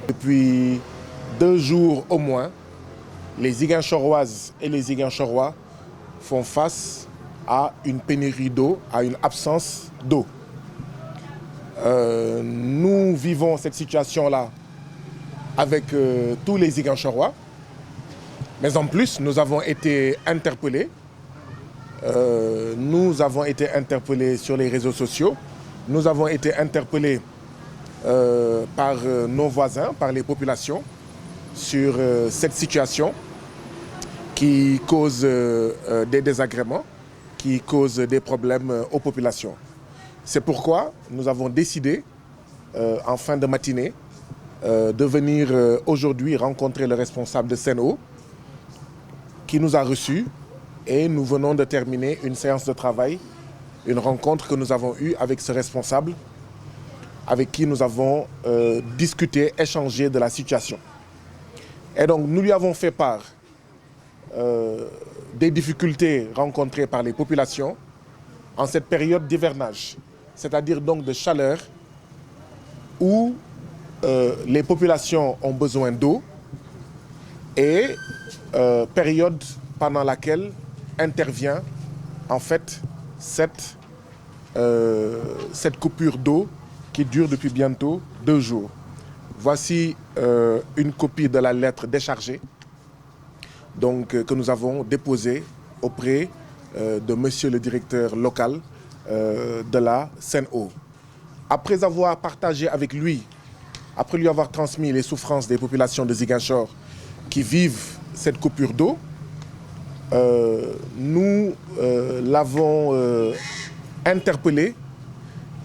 Depuis 2 jours au moins, les Ziguinchoroises et les Ziguinchorois font face à une pénurie d'eau, à une absence d'eau. Nous vivons cette situation-là avec tous les Ziguinchorois, mais en plus, nous avons été interpellés. Nous avons été interpellés sur les réseaux sociaux. Nous avons été interpellés par nos voisins, par les populations, sur cette situation qui cause des désagréments, qui cause des problèmes aux populations. C'est pourquoi nous avons décidé, en fin de matinée, de venir aujourd'hui rencontrer le responsable de Sen'Eau, qui nous a reçus, et nous venons de terminer une séance de travail, une rencontre que nous avons eue avec ce responsable, avec qui nous avons discuté, échangé de la situation. Et donc nous lui avons fait part des difficultés rencontrées par les populations en cette période d'hivernage, c'est-à-dire donc de chaleur, où les populations ont besoin d'eau, et période pendant laquelle intervient en fait cette coupure d'eau qui dure depuis bientôt 2 jours. Voici une copie de la lettre déchargée donc, que nous avons déposée auprès de monsieur le directeur local de la Sen'Eau. Après avoir partagé avec lui, après lui avoir transmis les souffrances des populations de Ziguinchor qui vivent cette coupure d'eau, nous l'avons interpellé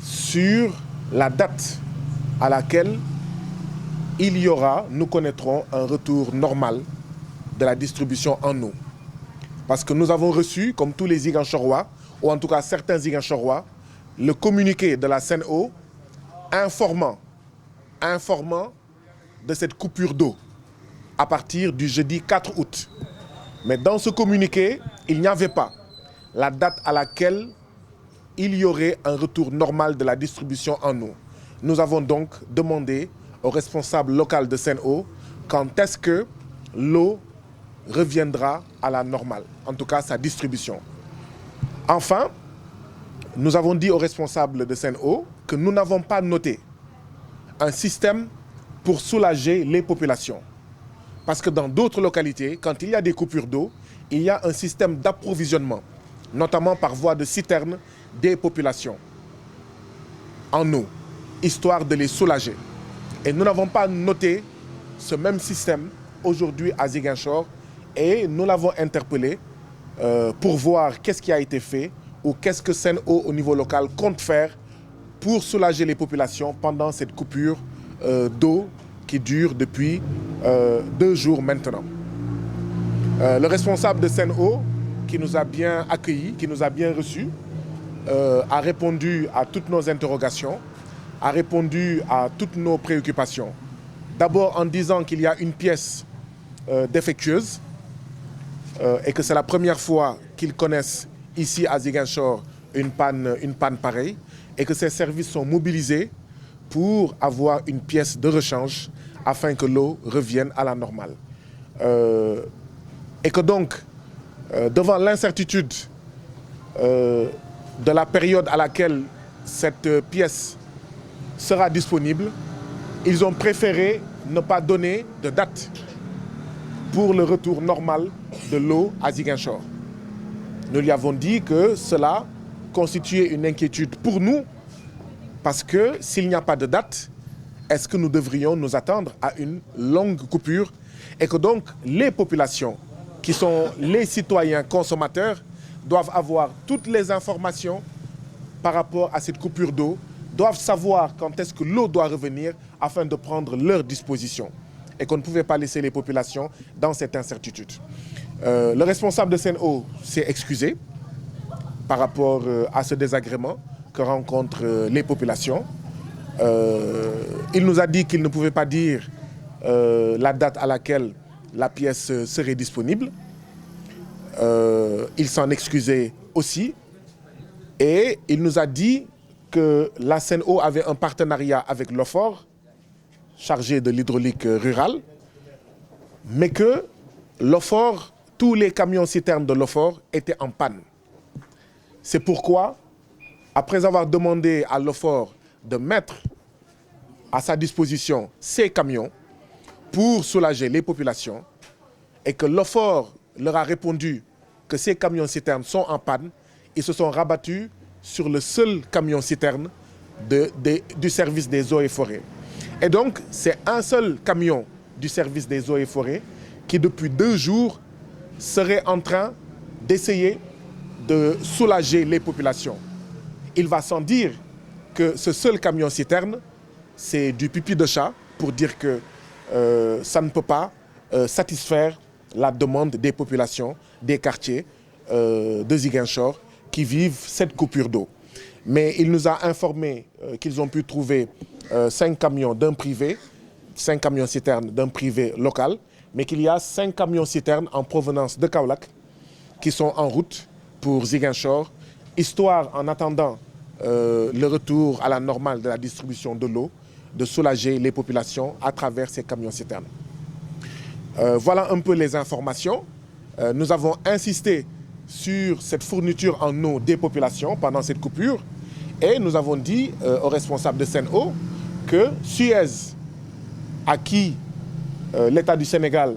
sur la date à laquelle nous connaîtrons un retour normal de la distribution en eau. Parce que nous avons reçu, comme tous les Ziguinchorois, ou en tout cas certains Ziguinchorois, le communiqué de la Sen'Eau informant de cette coupure d'eau à partir du jeudi 4 août. Mais dans ce communiqué, il n'y avait pas la date à laquelle il y aurait un retour normal de la distribution en eau. Nous avons donc demandé au responsable local de Sen'Eau quand est-ce que l'eau reviendra à la normale, en tout cas sa distribution. Enfin, nous avons dit au responsable de Sen'Eau que nous n'avons pas noté un système pour soulager les populations. Parce que dans d'autres localités, quand il y a des coupures d'eau, il y a un système d'approvisionnement, notamment par voie de citerne, des populations en eau, histoire de les soulager. Et nous n'avons pas noté ce même système aujourd'hui à Ziguinchor, et nous l'avons interpellé pour voir qu'est-ce qui a été fait ou qu'est-ce que Sen'Eau au niveau local compte faire pour soulager les populations pendant cette coupure d'eau qui dure depuis 2 jours maintenant. Le responsable de Sen'Eau, qui nous a bien accueillis, qui nous a bien reçus, a répondu à toutes nos interrogations, a répondu à toutes nos préoccupations. D'abord en disant qu'il y a une pièce défectueuse et que c'est la première fois qu'ils connaissent ici à Ziguinchor une panne pareille, et que ces services sont mobilisés pour avoir une pièce de rechange afin que l'eau revienne à la normale. Et que donc, devant l'incertitude de la période à laquelle cette pièce sera disponible, ils ont préféré ne pas donner de date pour le retour normal de l'eau à Ziguinchor. Nous lui avons dit que cela constituait une inquiétude pour nous, parce que s'il n'y a pas de date, est-ce que nous devrions nous attendre à une longue coupure, et que donc les populations qui sont les citoyens consommateurs doivent avoir toutes les informations par rapport à cette coupure d'eau, doivent savoir quand est-ce que l'eau doit revenir afin de prendre leurs dispositions, et qu'on ne pouvait pas laisser les populations dans cette incertitude. Le responsable de Sen'Eau s'est excusé par rapport à ce désagrément que rencontrent les populations. Il nous a dit qu'il ne pouvait pas dire la date à laquelle la pièce serait disponible. Il s'en excusait aussi, et il nous a dit que la Sen'Eau avait un partenariat avec l'OFOR, chargé de l'hydraulique rurale, mais que l'OFOR, tous les camions-citernes de l'OFOR étaient en panne. C'est pourquoi, après avoir demandé à l'OFOR de mettre à sa disposition ces camions pour soulager les populations, et que l'OFOR leur a répondu que ces camions-citernes sont en panne, ils se sont rabattus sur le seul camion-citerne du service des eaux et forêts. Et donc, c'est un seul camion du service des eaux et forêts qui, depuis 2 jours, serait en train d'essayer de soulager les populations. Il va sans dire que ce seul camion-citerne, c'est du pipi de chat pour dire que ça ne peut pas satisfaire la demande des populations, des quartiers de Ziguinchor qui vivent cette coupure d'eau. Mais il nous a informé qu'ils ont pu trouver 5 camions d'un privé, 5 camions-citernes d'un privé local, mais qu'il y a 5 camions-citernes en provenance de Kaolack qui sont en route pour Ziguinchor, histoire, en attendant le retour à la normale de la distribution de l'eau, de soulager les populations à travers ces camions-citernes. Voilà un peu les informations. Nous avons insisté sur cette fourniture en eau des populations pendant cette coupure et nous avons dit aux responsables de Sen'Eau que Suez, à qui l'État du Sénégal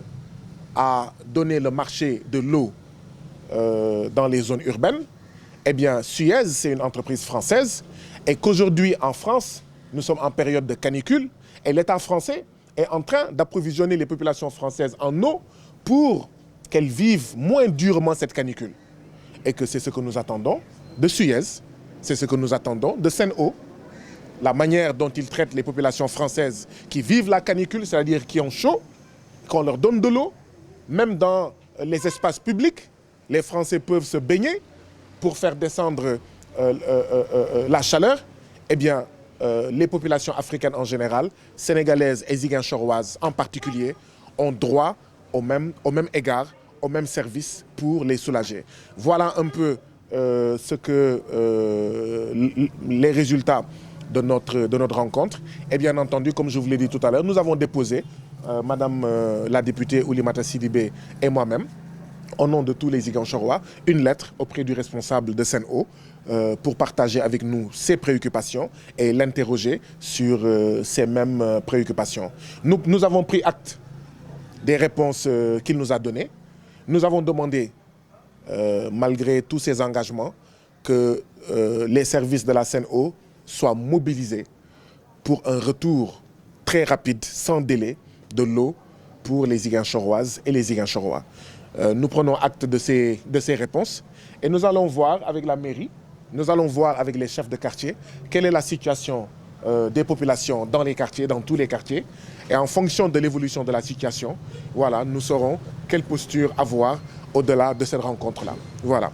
a donné le marché de l'eau dans les zones urbaines, eh bien Suez, c'est une entreprise française et qu'aujourd'hui en France, nous sommes en période de canicule et l'État français est en train d'approvisionner les populations françaises en eau pour qu'elles vivent moins durement cette canicule. Et que c'est ce que nous attendons de Suez, c'est ce que nous attendons de Sen'Eau, la manière dont ils traitent les populations françaises qui vivent la canicule, c'est-à-dire qui ont chaud, qu'on leur donne de l'eau, même dans les espaces publics, les Français peuvent se baigner pour faire descendre la chaleur. Eh bien, les populations africaines en général, sénégalaises et ziguinchoroises en particulier, ont droit au même égard, au même service pour les soulager. Voilà un peu les résultats de notre rencontre. Et bien entendu, comme je vous l'ai dit tout à l'heure, nous avons déposé, Madame la députée Oulimata Sidibé et moi-même, au nom de tous les Ziguinchorois, une lettre auprès du responsable de Sen'Eau pour partager avec nous ses préoccupations et l'interroger sur ces mêmes préoccupations. Nous avons pris acte des réponses qu'il nous a données. Nous avons demandé, malgré tous ces engagements, que les services de la Sen'Eau soient mobilisés pour un retour très rapide, sans délai, de l'eau pour les Ziguinchoroises et les Ziguinchorois. Nous prenons acte de ces réponses et nous allons voir avec la mairie, nous allons voir avec les chefs de quartier quelle est la situation des populations dans les quartiers, dans tous les quartiers. Et en fonction de l'évolution de la situation, voilà, nous saurons quelle posture avoir au-delà de cette rencontre-là. Voilà.